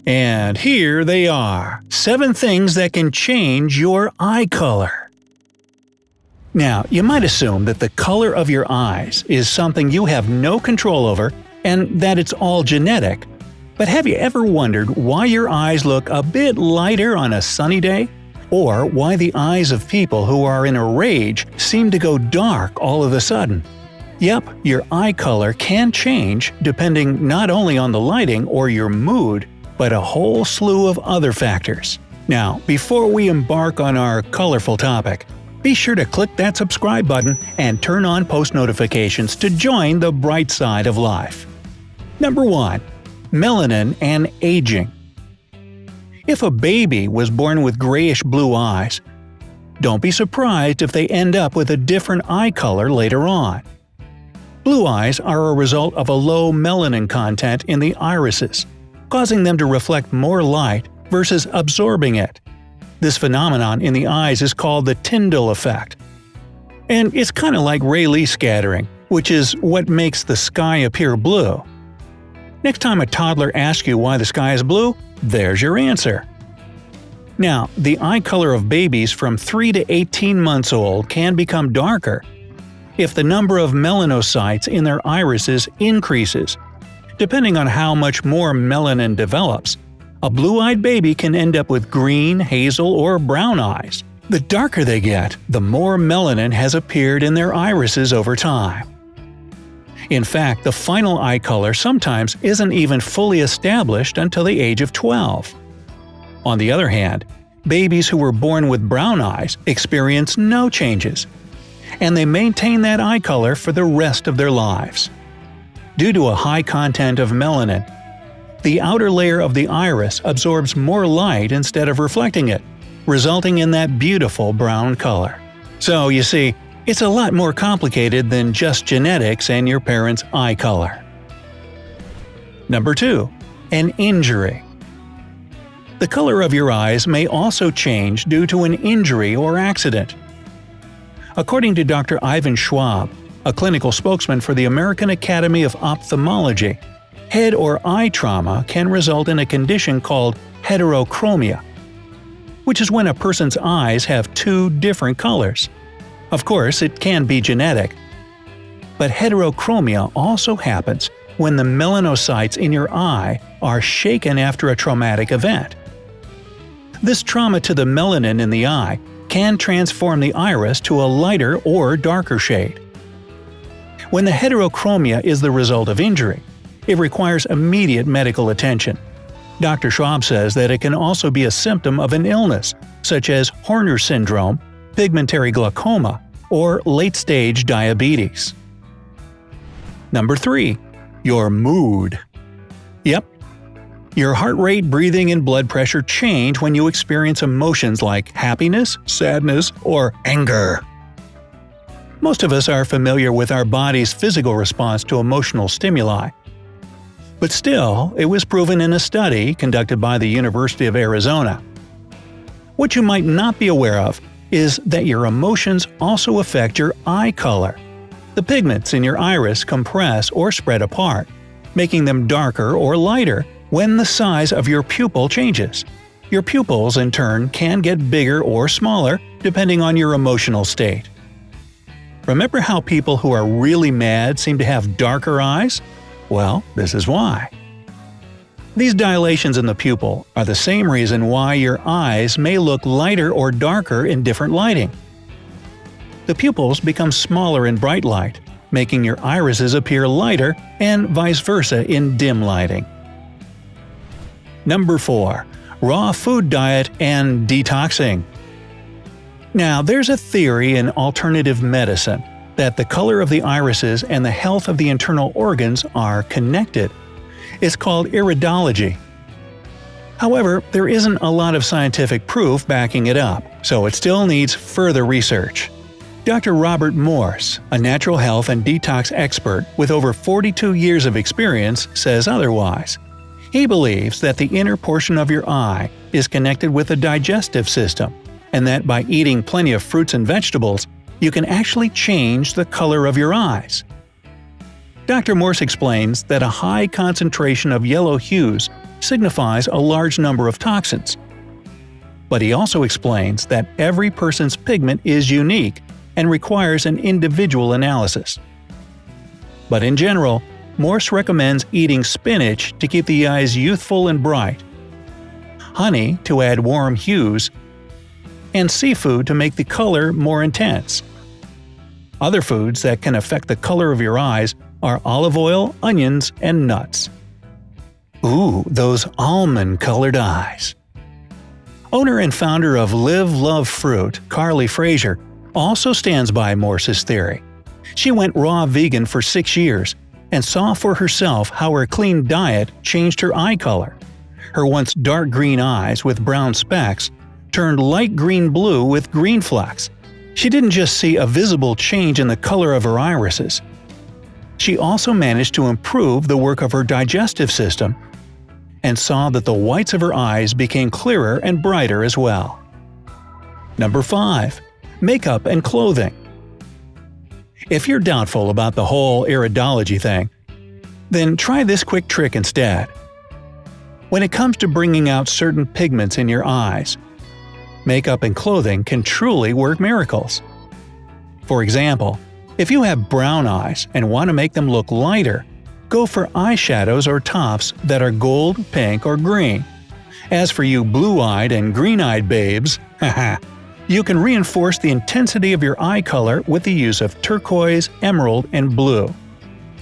And here they are, 7 things that can change your eye color. Now, you might assume that the color of your eyes is something you have no control over and that it's all genetic. But have you ever wondered why your eyes look a bit lighter on a sunny day? Or why the eyes of people who are in a rage seem to go dark all of a sudden? Yep, your eye color can change depending not only on the lighting or your mood, but a whole slew of other factors. Now, before we embark on our colorful topic, be sure to click that subscribe button and turn on post notifications to join the bright side of life. Number 1. Melanin and aging. If a baby was born with grayish-blue eyes, don't be surprised if they end up with a different eye color later on. Blue eyes are a result of a low melanin content in the irises, causing them to reflect more light versus absorbing it. This phenomenon in the eyes is called the Tyndall effect. And it's kind of like Rayleigh scattering, which is what makes the sky appear blue. Next time a toddler asks you why the sky is blue, there's your answer. Now, the eye color of babies from 3 to 18 months old can become darker if the number of melanocytes in their irises increases. Depending on how much more melanin develops, a blue-eyed baby can end up with green, hazel, or brown eyes. The darker they get, the more melanin has appeared in their irises over time. In fact, the final eye color sometimes isn't even fully established until the age of 12. On the other hand, babies who were born with brown eyes experience no changes, and they maintain that eye color for the rest of their lives. Due to a high content of melanin, the outer layer of the iris absorbs more light instead of reflecting it, resulting in that beautiful brown color. So, you see, it's a lot more complicated than just genetics and your parents' eye color. Number 2. An injury. The color of your eyes may also change due to an injury or accident. According to Dr. Ivan Schwab, a clinical spokesman for the American Academy of Ophthalmology, head or eye trauma can result in a condition called heterochromia, which is when a person's eyes have 2 different colors. Of course, it can be genetic. But heterochromia also happens when the melanocytes in your eye are shaken after a traumatic event. This trauma to the melanin in the eye can transform the iris to a lighter or darker shade. When the heterochromia is the result of injury, it requires immediate medical attention. Dr. Schwab says that it can also be a symptom of an illness, such as Horner syndrome, pigmentary glaucoma, or late-stage diabetes. Number 3. Your mood. Yep. Your heart rate, breathing, and blood pressure change when you experience emotions like happiness, sadness, or anger. Most of us are familiar with our body's physical response to emotional stimuli. But still, it was proven in a study conducted by the University of Arizona. What you might not be aware of is that your emotions also affect your eye color. The pigments in your iris compress or spread apart, making them darker or lighter when the size of your pupil changes. Your pupils, in turn, can get bigger or smaller depending on your emotional state. Remember how people who are really mad seem to have darker eyes? Well, this is why. These dilations in the pupil are the same reason why your eyes may look lighter or darker in different lighting. The pupils become smaller in bright light, making your irises appear lighter, and vice versa in dim lighting. Number 4. Raw food diet and detoxing. Now, there's a theory in alternative medicine that the color of the irises and the health of the internal organs are connected. It's called iridology. However, there isn't a lot of scientific proof backing it up, so it still needs further research. Dr. Robert Morse, a natural health and detox expert with over 42 years of experience, says otherwise. He believes that the inner portion of your eye is connected with the digestive system, and that by eating plenty of fruits and vegetables, you can actually change the color of your eyes. Dr. Morse explains that a high concentration of yellow hues signifies a large number of toxins. But he also explains that every person's pigment is unique and requires an individual analysis. But in general, Morse recommends eating spinach to keep the eyes youthful and bright, honey to add warm hues, and seafood to make the color more intense. Other foods that can affect the color of your eyes are olive oil, onions, and nuts. Ooh, those almond-colored eyes. Owner and founder of Live Love Fruit, Carly Fraser, also stands by Morse's theory. She went raw vegan for 6 years and saw for herself how her clean diet changed her eye color. Her once dark green eyes with brown specks turned light green-blue with green flecks. She didn't just see a visible change in the color of her irises. She also managed to improve the work of her digestive system and saw that the whites of her eyes became clearer and brighter as well. Number 5. Makeup and clothing. If you're doubtful about the whole iridology thing, then try this quick trick instead. When it comes to bringing out certain pigments in your eyes, makeup and clothing can truly work miracles. For example, if you have brown eyes and want to make them look lighter, go for eyeshadows or tops that are gold, pink, or green. As for you blue-eyed and green-eyed babes, you can reinforce the intensity of your eye color with the use of turquoise, emerald, and blue.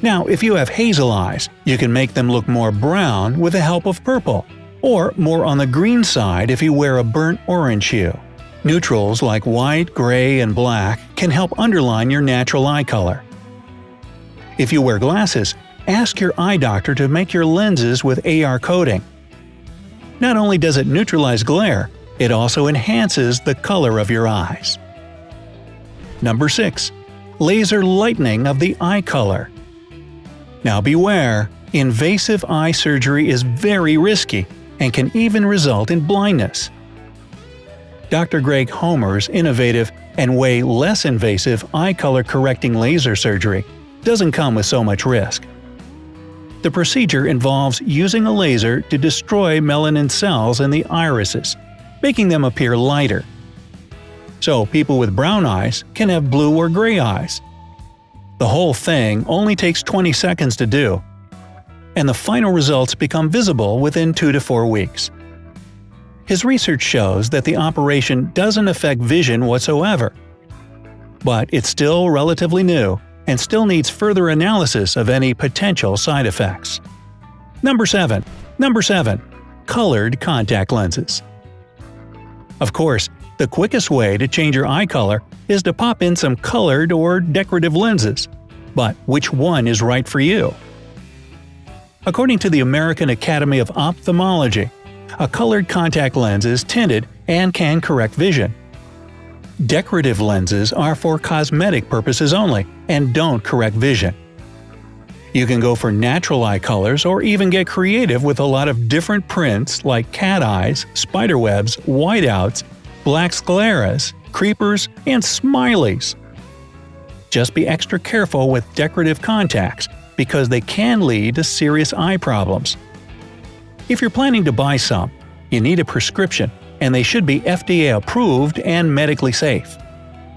Now, if you have hazel eyes, you can make them look more brown with the help of purple, or more on the green side if you wear a burnt orange hue. Neutrals like white, gray, and black can help underline your natural eye color. If you wear glasses, ask your eye doctor to make your lenses with AR coating. Not only does it neutralize glare, it also enhances the color of your eyes. Number 6. Laser lightening of the eye color. Now beware, invasive eye surgery is very risky and can even result in blindness. Dr. Greg Homer's innovative and way less invasive eye color correcting laser surgery doesn't come with so much risk. The procedure involves using a laser to destroy melanin cells in the irises, making them appear lighter. So people with brown eyes can have blue or gray eyes. The whole thing only takes 20 seconds to do, and the final results become visible within 2 to 4 weeks. His research shows that the operation doesn't affect vision whatsoever. But it's still relatively new and still needs further analysis of any potential side effects. Number 7. Colored contact lenses. Of course, the quickest way to change your eye color is to pop in some colored or decorative lenses. But which one is right for you? According to the American Academy of Ophthalmology, a colored contact lens is tinted and can correct vision. Decorative lenses are for cosmetic purposes only and don't correct vision. You can go for natural eye colors or even get creative with a lot of different prints like cat eyes, spiderwebs, whiteouts, black scleras, creepers, and smileys. Just be extra careful with decorative contacts because they can lead to serious eye problems. If you're planning to buy some, you need a prescription, and they should be FDA approved and medically safe.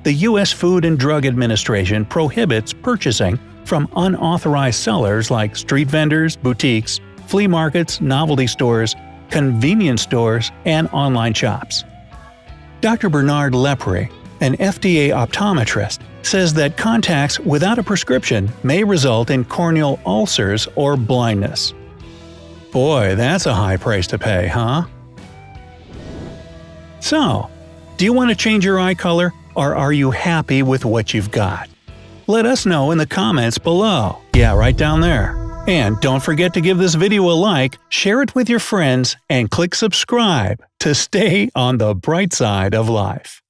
The U.S. Food and Drug Administration prohibits purchasing from unauthorized sellers like street vendors, boutiques, flea markets, novelty stores, convenience stores, and online shops. Dr. Bernard Lepre, an FDA optometrist, says that contacts without a prescription may result in corneal ulcers or blindness. Boy, that's a high price to pay, huh? So, do you want to change your eye color, or are you happy with what you've got? Let us know in the comments below. Yeah, right down there. And don't forget to give this video a like, share it with your friends, and click subscribe to stay on the bright side of life.